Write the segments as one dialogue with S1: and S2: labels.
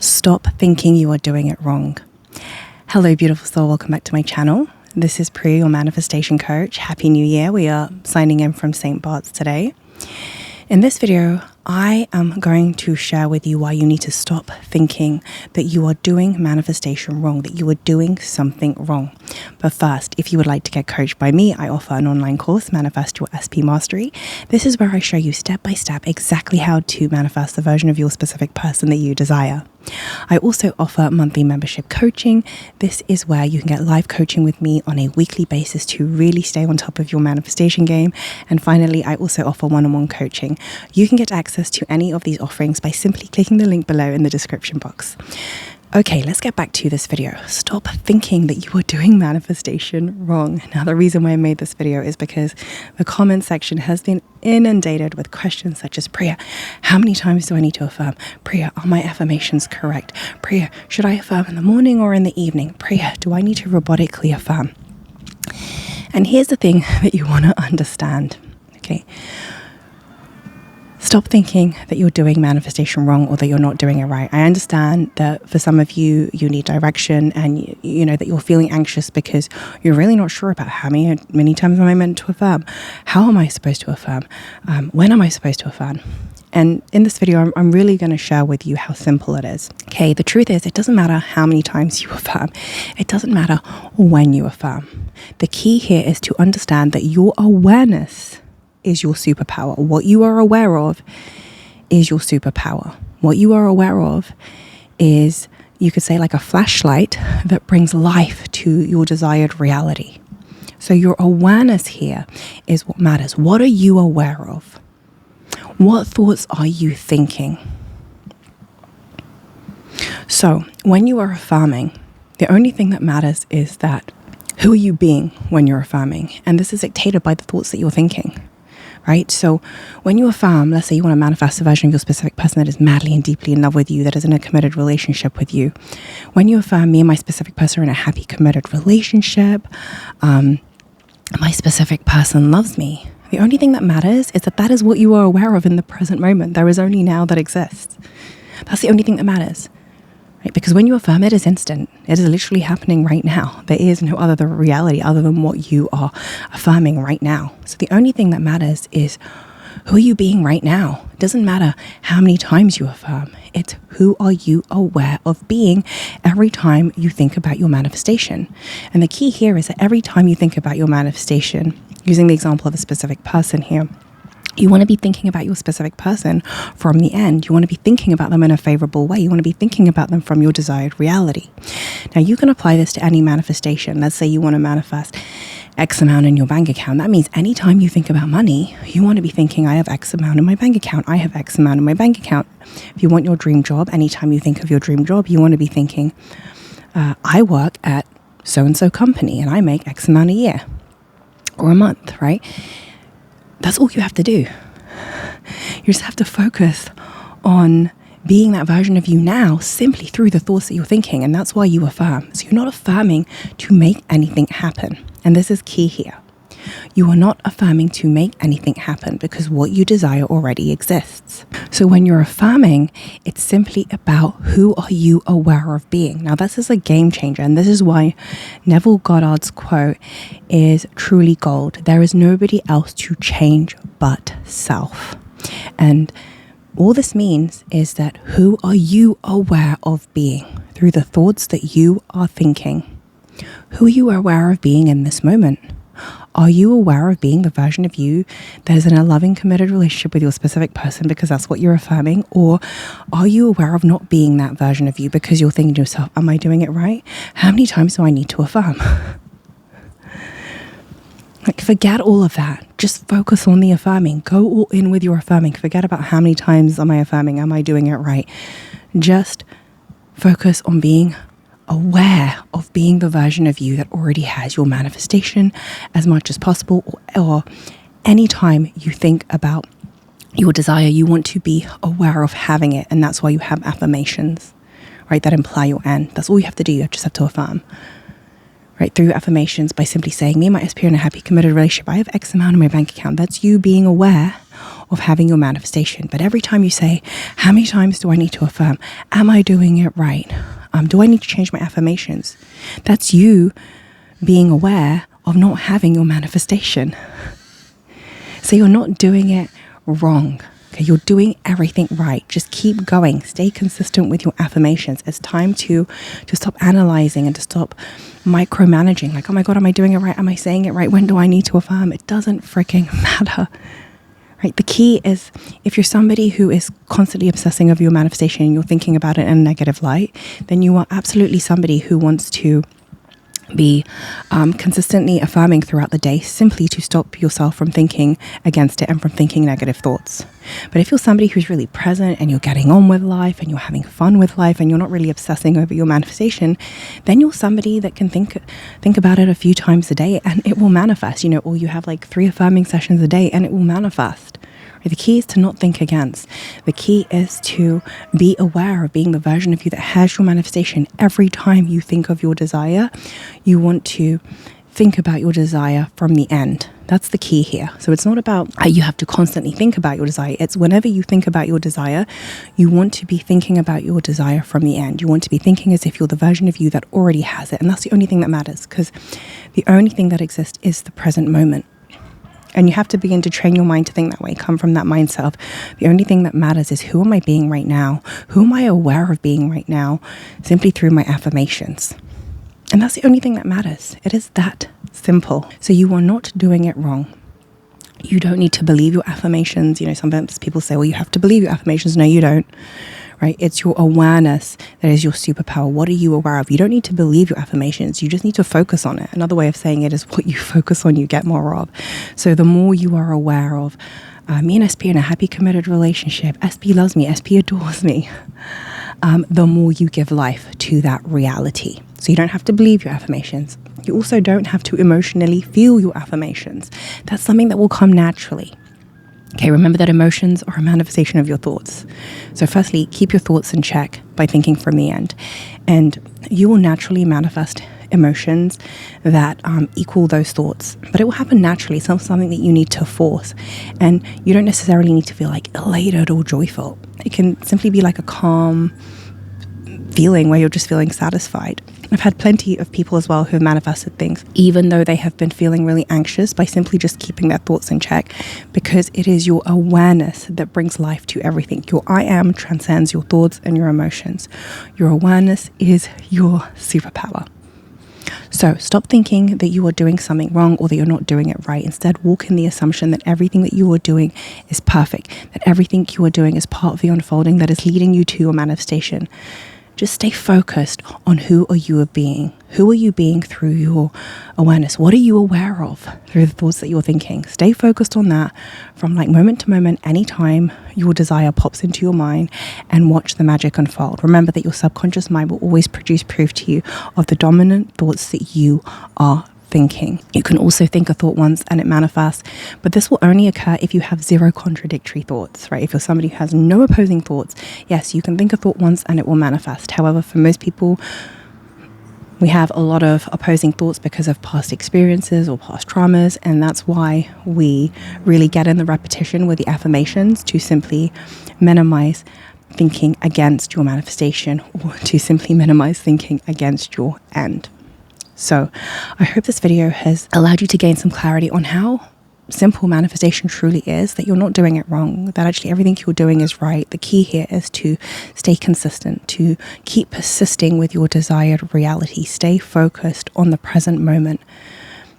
S1: Stop thinking you are doing it wrong. Hello, beautiful soul. Welcome back to my channel. This is Priya, your manifestation coach. Happy New Year. We are signing in from St. Bart's today. In this video, I am going to share with you why you need to stop thinking that you are doing manifestation wrong, that you are doing something wrong. But first, if you would like to get coached by me, I offer an online course, Manifest Your SP Mastery. This is where I show you step by step exactly how to manifest the version of your specific person that you desire. I also offer monthly membership coaching. This is where you can get live coaching with me on a weekly basis to really stay on top of your manifestation game. And finally, I also offer one-on-one coaching. You can get access to any of these offerings by simply clicking the link below in the description box. Okay, let's get back to this video. Stop thinking that you are doing manifestation wrong. Now, the reason why I made this video is because the comment section has been inundated with questions such as, Priya, how many times do I need to affirm? Priya, are my affirmations correct? Priya, should I affirm in the morning or in the evening? Priya, do I need to robotically affirm? And here's the thing that you want to understand, okay? Stop thinking that you're doing manifestation wrong or that you're not doing it right. I understand that for some of you, you need direction and you know that you're feeling anxious because you're really not sure about how many times am I meant to affirm? How am I supposed to affirm? When am I supposed to affirm? And in this video, I'm really going to share with you how simple it is. Okay, the truth is it doesn't matter how many times you affirm. It doesn't matter when you affirm. The key here is to understand that your awareness is your superpower. What you are aware of is your superpower. What you are aware of is, you could say, like a flashlight that brings life to your desired reality. So your awareness here is what matters. What are you aware of? What thoughts are you thinking? So when you are affirming, the only thing that matters is that who are you being when you're affirming? And this is dictated by the thoughts that you're thinking. Right? So when you affirm, let's say you want to manifest a version of your specific person that is madly and deeply in love with you, that is in a committed relationship with you. When you affirm, me and my specific person are in a happy, committed relationship, my specific person loves me. The only thing that matters is that is what you are aware of in the present moment. There is only now that exists. That's the only thing that matters. Right? Because when you affirm, it is instant. It is literally happening right now. There is no other reality other than what you are affirming right now. So the only thing that matters is who are you being right now? It doesn't matter how many times you affirm. It's who are you aware of being every time you think about your manifestation. And the key here is that every time you think about your manifestation, using the example of a specific person here, you want to be thinking about your specific person from the end. You want to be thinking about them in a favorable way. You want to be thinking about them from your desired reality. Now, you can apply this to any manifestation. Let's say you want to manifest X amount in your bank account. That means anytime you think about money, you want to be thinking, I have X amount in my bank account. I have X amount in my bank account. If you want your dream job, anytime you think of your dream job, you want to be thinking, I work at so-and-so company and I make X amount a year or a month, right? That's all you have to do. You just have to focus on being that version of you now simply through the thoughts that you're thinking. And that's why you affirm. So you're not affirming to make anything happen. And this is key here. You are not affirming to make anything happen because what you desire already exists. So when you're affirming, it's simply about who are you aware of being. Now, this is a game changer. And this is why Neville Goddard's quote is truly gold. There is nobody else to change but self. And all this means is that who are you aware of being through the thoughts that you are thinking? Who are you aware of being in this moment? Are you aware of being the version of you that is in a loving, committed relationship with your specific person because that's what you're affirming? Or are you aware of not being that version of you because you're thinking to yourself, am I doing it right? How many times do I need to affirm? Like, forget all of that. Just focus on the affirming. Go all in with your affirming. Forget about how many times am I affirming? Am I doing it right? Just focus on being aware of being the version of you that already has your manifestation as much as possible, or anytime you think about your desire, you want to be aware of having it. And that's why you have affirmations, right? That imply your end. That's all you have to do. You just have to affirm, right? Through affirmations by simply saying, me and my SP are in a happy, committed relationship. I have X amount in my bank account. That's you being aware of having your manifestation. But every time you say, how many times do I need to affirm? Am I doing it right? Do I need to change my affirmations? That's you being aware of not having your manifestation. So you're not doing it wrong. Okay, you're doing everything right. Just keep going. Stay consistent with your affirmations. It's time to stop analyzing and to stop micromanaging. Like, oh my God, am I doing it right? Am I saying it right? When do I need to affirm? It doesn't freaking matter. Right? The key is, if you're somebody who is constantly obsessing over your manifestation and you're thinking about it in a negative light, then you are absolutely somebody who wants to be consistently affirming throughout the day, simply to stop yourself from thinking against it and from thinking negative thoughts. But if you're somebody who's really present and you're getting on with life and you're having fun with life and you're not really obsessing over your manifestation, then you're somebody that can think about it a few times a day and it will manifest, or you have like 3 affirming sessions a day and it will manifest. The key is to not think against. The key is to be aware of being the version of you that has your manifestation. Every time you think of your desire, you want to think about your desire from the end. That's the key here. So it's not about you have to constantly think about your desire. It's whenever you think about your desire, you want to be thinking about your desire from the end. You want to be thinking as if you're the version of you that already has it. And that's the only thing that matters, because the only thing that exists is the present moment. And you have to begin to train your mind to think that way, come from that mindset of the only thing that matters is who am I being right now? Who am I aware of being right now? Simply through my affirmations. And that's the only thing that matters. It is that simple. So you are not doing it wrong. You don't need to believe your affirmations. Sometimes people say, well, you have to believe your affirmations. No, you don't. Right? It's your awareness that is your superpower. What are you aware of? You don't need to believe your affirmations. You just need to focus on it. Another way of saying it is what you focus on, you get more of. So the more you are aware of, me and SP in a happy, committed relationship, SP loves me, SP adores me, the more you give life to that reality. So you don't have to believe your affirmations. You also don't have to emotionally feel your affirmations. That's something that will come naturally. Okay, remember that emotions are a manifestation of your thoughts. So firstly, keep your thoughts in check by thinking from the end. And you will naturally manifest emotions that equal those thoughts. But it will happen naturally. It's not something that you need to force. And you don't necessarily need to feel like elated or joyful. It can simply be like a calm feeling where you're just feeling satisfied. I've had plenty of people as well who have manifested things, even though they have been feeling really anxious, by simply just keeping their thoughts in check, because it is your awareness that brings life to everything. Your I am transcends your thoughts and your emotions. Your awareness is your superpower. So stop thinking that you are doing something wrong or that you're not doing it right. Instead, walk in the assumption that everything that you are doing is perfect, that everything you are doing is part of the unfolding that is leading you to your manifestation. Just stay focused on who are you being. Who are you being through your awareness? What are you aware of through the thoughts that you're thinking? Stay focused on that from like moment to moment, anytime your desire pops into your mind, and watch the magic unfold. Remember that your subconscious mind will always produce proof to you of the dominant thoughts that you are thinking. You can also think a thought once and it manifests, but this will only occur if you have 0 contradictory thoughts, right? If you're somebody who has no opposing thoughts, yes, you can think a thought once and it will manifest. However, for most people, we have a lot of opposing thoughts because of past experiences or past traumas, and that's why we really get in the repetition with the affirmations to simply minimize thinking against your manifestation, or to simply minimize thinking against your end. So I hope this video has allowed you to gain some clarity on how simple manifestation truly is, that you're not doing it wrong, that actually everything you're doing is right. The key here is to stay consistent, to keep persisting with your desired reality. Stay focused on the present moment.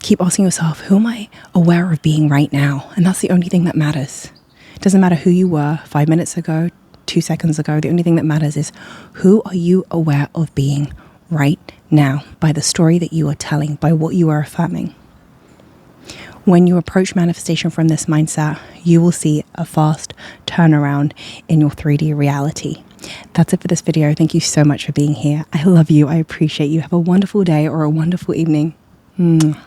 S1: Keep asking yourself, who am I aware of being right now? And that's the only thing that matters. It doesn't matter who you were 5 minutes ago, 2 seconds ago. The only thing that matters is who are you aware of being right now, by the story that you are telling, by what you are affirming. When you approach manifestation from this mindset, you will see a fast turnaround in your 3D reality. That's it for this video. Thank you so much for being here. I love you. I appreciate you. Have a wonderful day or a wonderful evening. Mwah.